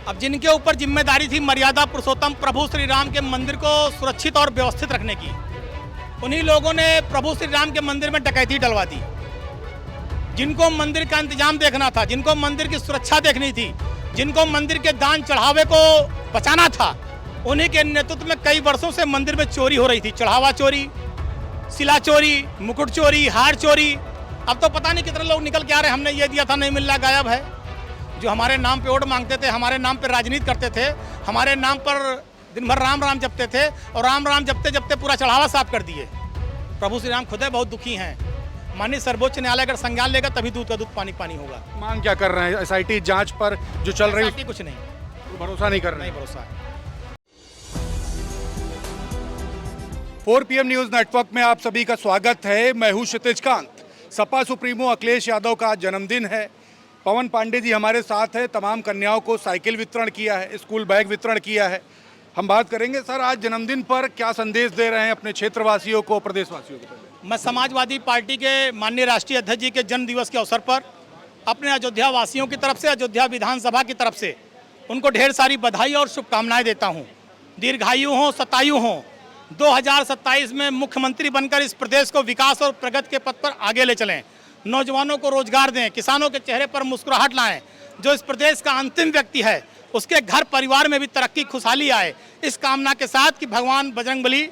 अब जिनके ऊपर जिम्मेदारी थी मर्यादा पुरुषोत्तम प्रभु श्री राम के मंदिर को सुरक्षित और व्यवस्थित रखने की, उन्हीं लोगों ने प्रभु श्री राम के मंदिर में डकैती डलवा दी। जिनको मंदिर का इंतजाम देखना था, जिनको मंदिर की सुरक्षा देखनी थी, जिनको मंदिर के दान चढ़ावे को बचाना था, उन्हीं के नेतृत्व में कई वर्षों से मंदिर में चोरी हो रही थी। चढ़ावा चोरी, शिला चोरी, मुकुट चोरी, हार चोरी। अब तो पता नहीं कितने लोग निकल के आ रहे हैं, हमने ये दिया था नहीं मिल रहा, गायब है। जो हमारे नाम पे वोट मांगते थे, हमारे नाम पे राजनीति करते थे, हमारे नाम पर दिन भर राम राम जपते थे और राम राम जपते जपते पूरा चढ़ावा साफ कर दिए। प्रभु श्री राम खुद बहुत दुखी हैं। माननीय सर्वोच्च न्यायालय अगर संज्ञान लेगा तभी दूध का दूध पानी पानी होगा। मांग क्या कर रहे हैं? एसआईटी जांच पर जो चल रही है, कुछ नहीं, भरोसा नहीं कर रहे नहीं भरोसा है। 4 PM न्यूज नेटवर्क में आप सभी का स्वागत है। मैं हूं क्षितिज कांत। सपा सुप्रीमो अखिलेश यादव का जन्मदिन है। पवन पांडे जी हमारे साथ है। तमाम कन्याओं को साइकिल वितरण किया है, स्कूल बैग वितरण किया है। हम बात करेंगे सर, आज जन्मदिन पर क्या संदेश दे रहे हैं अपने क्षेत्रवासियों को, प्रदेशवासियों को? मैं समाजवादी पार्टी के माननीय राष्ट्रीय अध्यक्ष जी के जन्म दिवस के अवसर पर अपने अयोध्या वासियों की तरफ से, अयोध्या विधानसभा की तरफ से उनको ढेर सारी बधाई और शुभकामनाएं देता हूं। दीर्घायु हों, शतायु हों, 2027 में मुख्यमंत्री बनकर इस प्रदेश को विकास और प्रगति के पथ पर आगे ले चलें, नौजवानों को रोजगार दें, किसानों के चेहरे पर मुस्कुराहट लाएं। जो इस प्रदेश का अंतिम व्यक्ति है उसके घर परिवार में भी तरक्की खुशहाली आए, इस कामना के साथ कि भगवान बजरंगबली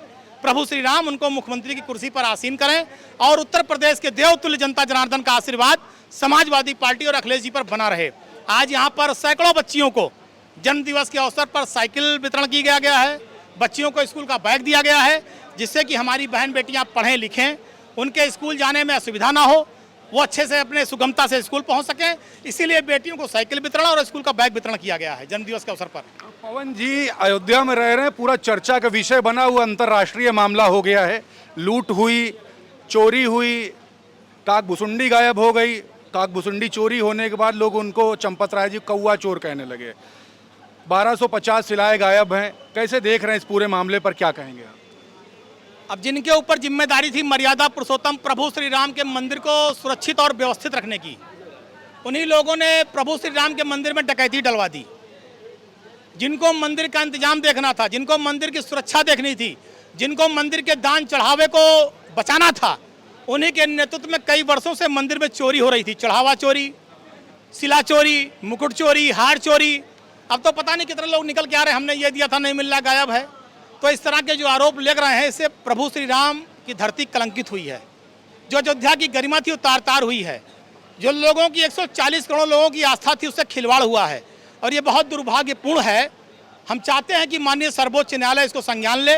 प्रभु श्री राम उनको मुख्यमंत्री की कुर्सी पर आसीन करें और उत्तर प्रदेश के देवतुल्य जनता जनार्दन का आशीर्वाद समाजवादी पार्टी और अखिलेश जी पर बना रहे। आज यहाँ पर सैकड़ों बच्चियों को जन्म दिवस के अवसर पर साइकिल वितरण किया गया है, बच्चियों को स्कूल का बैग दिया गया है, जिससे कि हमारी बहन बेटियां पढ़ें लिखें, उनके स्कूल जाने में असुविधा ना हो, वो अच्छे से अपने सुगमता से स्कूल पहुंच सकें। इसीलिए बेटियों को साइकिल वितरण और स्कूल का बैग वितरण किया गया है जन्मदिवस के अवसर पर। पवन जी अयोध्या में रह रहे हैं, पूरा चर्चा का विषय बना हुआ अंतर्राष्ट्रीय मामला हो गया है। लूट हुई, चोरी हुई, काकभुसुंडी गायब हो गई। काकभुसुंडी चोरी होने के बाद लोग उनको चंपत राय जी कौआ चोर कहने लगे। 1250 शिलाएं गायब हैं। कैसे देख रहे हैं इस पूरे मामले पर, क्या कहेंगे आप? अब जिनके ऊपर जिम्मेदारी थी मर्यादा पुरुषोत्तम प्रभु श्री राम के मंदिर को सुरक्षित और व्यवस्थित रखने की, उन्हीं लोगों ने प्रभु श्री राम के मंदिर में डकैती डलवा दी। जिनको मंदिर का इंतजाम देखना था, जिनको मंदिर की सुरक्षा देखनी थी, जिनको मंदिर के दान चढ़ावे को बचाना था, उन्हीं के नेतृत्व में कई वर्षों से मंदिर में चोरी हो रही थी। चढ़ावा चोरी, शिला चोरी, मुकुट चोरी, हार चोरी। अब तो पता नहीं कितने लोग निकल के आ रहे हैं, हमने ये दिया था नहीं मिल रहा, गायब है। तो इस तरह के जो आरोप लग रहे हैं, इससे प्रभु श्री राम की धरती कलंकित हुई है। जो अयोध्या की गरिमा थी वो तार तार हुई है। जो लोगों की 140 करोड़ लोगों की आस्था थी उससे खिलवाड़ हुआ है और ये बहुत दुर्भाग्यपूर्ण है। हम चाहते हैं कि माननीय सर्वोच्च न्यायालय इसको संज्ञान ले,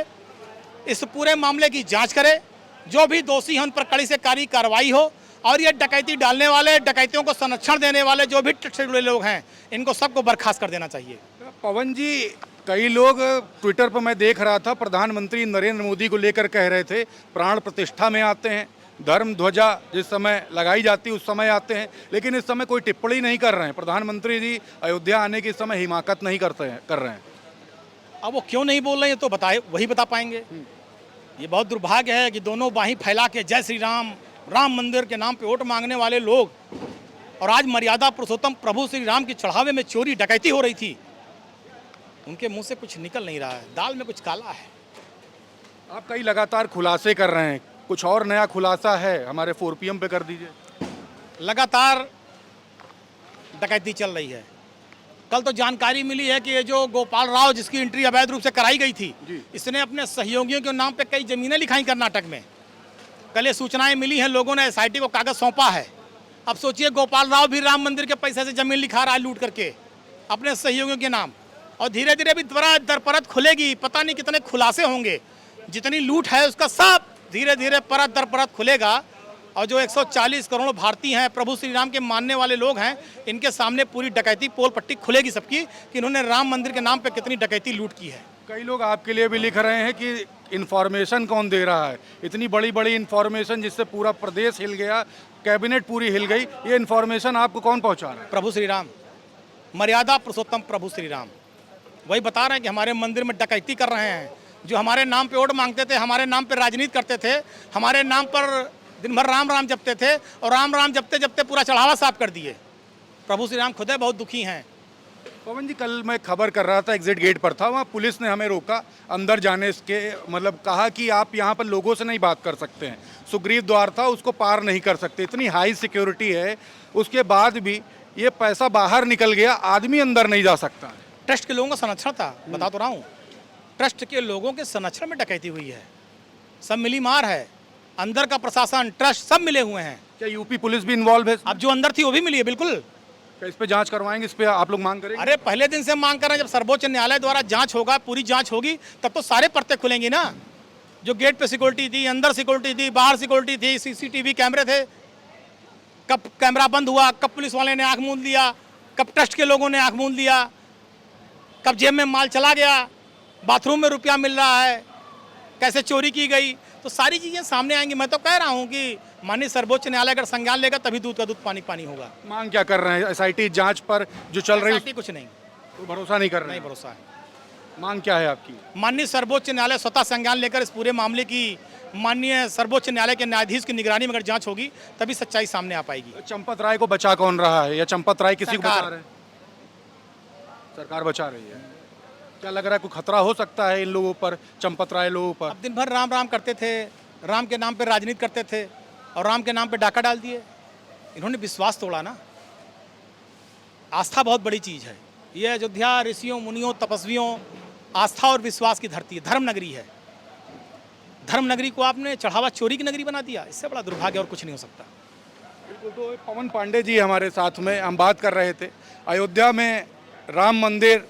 इस पूरे मामले की जांच करे, जो भी दोषी हैं उन पर कड़ी से कड़ी कार्रवाई हो और ये डकैती डालने वाले, डकैतियों को संरक्षण देने वाले जो भी से जुड़े लोग हैं, इनको सबको बर्खास्त कर देना चाहिए। पवन जी, कई लोग ट्विटर पर मैं देख रहा था, प्रधानमंत्री नरेंद्र मोदी को लेकर कह रहे थे प्राण प्रतिष्ठा में आते हैं, धर्म ध्वजा जिस समय लगाई जाती उस समय आते हैं, लेकिन इस समय कोई टिप्पणी नहीं कर रहे हैं। प्रधानमंत्री जी अयोध्या आने के समय हिमाकत नहीं कर रहे हैं। अब वो क्यों नहीं बोल रहे हैं तो बताए, वही बता पाएंगे। ये बहुत दुर्भाग्य है कि दोनों बाहीं फैला के जय श्री राम, राम मंदिर के नाम पे वोट मांगने वाले लोग, और आज मर्यादा पुरुषोत्तम प्रभु श्री राम की चढ़ावे में चोरी डकैती हो रही थी, उनके मुंह से कुछ निकल नहीं रहा है। दाल में कुछ काला है। आप कई लगातार खुलासे कर रहे हैं, कुछ और नया खुलासा है हमारे 4 PM पे कर दीजिए। लगातार डकैती चल रही है। कल तो जानकारी मिली है कि ये जो गोपाल राव जिसकी एंट्री अवैध रूप से कराई गई थी, इसने अपने सहयोगियों के नाम पे कई जमीनें लिखाई कर्नाटक में। कल ये सूचनाएं मिली हैं, लोगों ने एसआईटी को कागज सौंपा है। अब सोचिए गोपाल राव भी राम मंदिर के पैसे से जमीन लिखा रहा है लूट करके अपने सहयोगियों के नाम, और धीरे धीरे भी दर-परत खुलेगी। पता नहीं कितने खुलासे होंगे, जितनी लूट है उसका सब धीरे धीरे परत दर परत खुलेगा। और जो 140 करोड़ भारतीय हैं, प्रभु श्री राम के मानने वाले लोग हैं, इनके सामने पूरी डकैती पोल पट्टी खुलेगी सबकी कि इन्होंने राम मंदिर के नाम पे कितनी डकैती लूट की है। कई लोग आपके लिए भी लिख रहे हैं कि इन्फॉर्मेशन कौन दे रहा है, इतनी बड़ी बड़ी इन्फॉर्मेशन जिससे पूरा प्रदेश हिल गया, कैबिनेट पूरी हिल गई, ये इन्फॉर्मेशन आपको कौन पहुँचा रहा है? प्रभु श्री राम, मर्यादा पुरुषोत्तम प्रभु श्री राम वही बता रहे हैं कि हमारे मंदिर में डकैती कर रहे हैं। जो हमारे नाम पे वोट मांगते थे, हमारे नाम पे राजनीति करते थे, हमारे नाम पर दिन भर राम राम जपते थे और राम राम जपते जपते पूरा चढ़ावा साफ कर दिए। प्रभु श्री राम खुद बहुत दुखी हैं। पवन जी, कल मैं खबर कर रहा था, एग्जिट गेट पर था, वहाँ पुलिस ने हमें रोका अंदर जाने के, मतलब कहा कि आप यहाँ पर लोगों से नहीं बात कर सकते हैं, सुग्रीव द्वार था उसको पार नहीं कर सकते, इतनी हाई सिक्योरिटी है, उसके बाद भी ये पैसा बाहर निकल गया, आदमी अंदर नहीं जा सकता। ट्रस्ट के लोगों का संरक्षण था, बता तो रहा हूँ, ट्रस्ट के लोगों के संरक्षण में डकैती हुई है, सब मिली मार है, अंदर का प्रशासन ट्रस्ट सब मिले हुए हैं। क्या यूपी पुलिस भी इन्वॉल्व है? अब जो अंदर थी वो भी मिली है, बिल्कुल। क्या इस पे जांच करवाएंगे? इस पे आप लोग मांग करेंगे? अरे पहले दिन से मांग कर रहे हैं, जब सर्वोच्च न्यायालय द्वारा जांच होगा, पूरी जांच होगी, तब तो सारे परते खुलेंगी ना। जो गेट पे सिक्योरिटी थी, अंदर सिक्योरिटी थी, बाहर सिक्योरिटी थी, सीसीटीवी कैमरे थे, कब कैमरा बंद हुआ, कब पुलिस वाले ने आंख मूंद लिया, कब ट्रस्ट के लोगों ने आंख मूंद लिया, कब जेब में माल चला गया, बाथरूम में रुपया मिल रहा है, कैसे चोरी की गई, तो सारी चीज़ें सामने आएंगी। मैं तो कह रहा हूँ कि माननीय सर्वोच्च न्यायालय अगर संज्ञान लेगा तभी दूध का दूध पानी पानी होगा। मांग क्या कर रहे हैं? एसआईटी जांच पर जो चल रही है SIT कुछ नहीं, तो भरोसा नहीं कर रहे नहीं हैं? भरोसा है। मांग क्या है आपकी? माननीय सर्वोच्च न्यायालय स्वतः संज्ञान लेकर इस पूरे मामले की माननीय सर्वोच्च न्यायालय के न्यायाधीश की निगरानी में अगर जांच होगी तभी सच्चाई सामने आ पाएगी। चंपत राय को बचा कौन रहा है, या चंपत राय किसी को सरकार। बचा रहे हैं? सरकार बचा रही है। क्या लग रहा है, कोई खतरा हो सकता है इन लोगों पर, चंपत राय लोगों पर? अब दिन भर राम राम करते थे, राम के नाम पे राजनीति करते थे और राम के नाम पे डाका डाल दिए। इन्होंने विश्वास तोड़ा ना। आस्था बहुत बड़ी चीज़ है। ये अयोध्या ऋषियों मुनियों तपस्वियों आस्था और विश्वास की धरती है, धर्म नगरी है। धर्म नगरी को आपने चढ़ावा चोरी की नगरी बना दिया, इससे बड़ा दुर्भाग्य और कुछ नहीं हो सकता। बिल्कुल। तो पवन पांडे जी हमारे साथ में, हम बात कर रहे थे, अयोध्या में राम मंदिर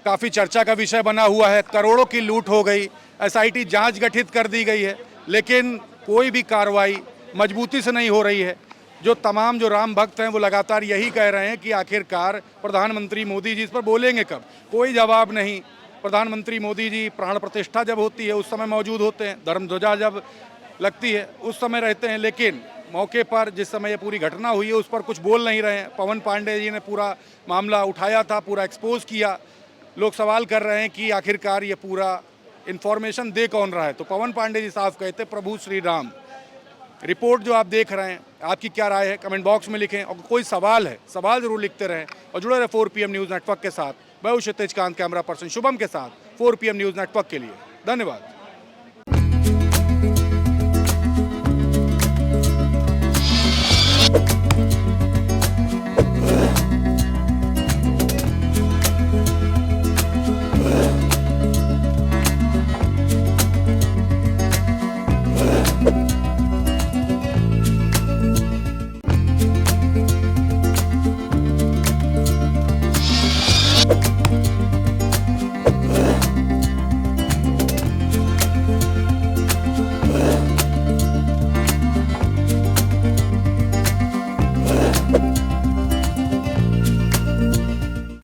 काफ़ी चर्चा का विषय बना हुआ है, करोड़ों की लूट हो गई, एसआईटी जांच गठित कर दी गई है, लेकिन कोई भी कार्रवाई मजबूती से नहीं हो रही है। जो तमाम जो राम भक्त हैं वो लगातार यही कह रहे हैं कि आखिरकार प्रधानमंत्री मोदी जी इस पर बोलेंगे कब? कोई जवाब नहीं। प्रधानमंत्री मोदी जी प्राण प्रतिष्ठा जब होती है उस समय मौजूद होते हैं, धर्म ध्वजा जब लगती है उस समय रहते हैं, लेकिन मौके पर जिस समय ये पूरी घटना हुई है उस पर कुछ बोल नहीं रहे हैं। पवन पांडे जी ने पूरा मामला उठाया था, पूरा एक्सपोज किया। लोग सवाल कर रहे हैं कि आखिरकार ये पूरा इन्फॉर्मेशन दे कौन रहा है? तो पवन पांडे जी साफ कहते, प्रभु श्री राम। रिपोर्ट जो आप देख रहे हैं, आपकी क्या राय है कमेंट बॉक्स में लिखें, और कोई सवाल है सवाल जरूर लिखते रहें और जुड़े रहे 4 PM न्यूज़ नेटवर्क के साथ। मैं हूं क्षितिज कांत, कैमरा पर्सन शुभम के साथ 4 PM न्यूज़ नेटवर्क के लिए। धन्यवाद।